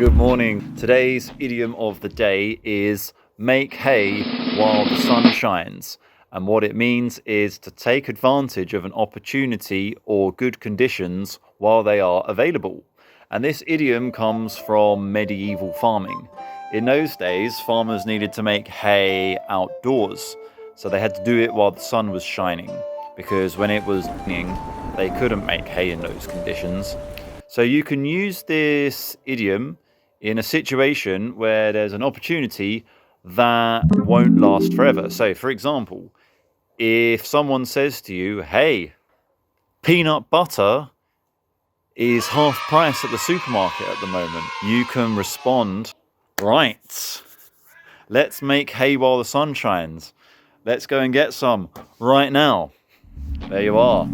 Good morning. Today's idiom of the day is make hay while the sun shines. And what it means is to take advantage of an opportunity or good conditions while they are available. And this idiom comes from medieval farming. In those days, farmers needed to make hay outdoors, so they had to do it while the sun was shining, because when it was raining, they couldn't make hay in those conditions. So you can use this idiom in a situation where there's an opportunity that won't last forever. So, for example, if someone says to you, hey, peanut butter is half price at the supermarket at the moment, you can respond, right, let's make hay while the sun shines. Let's go and get some right now. There you are.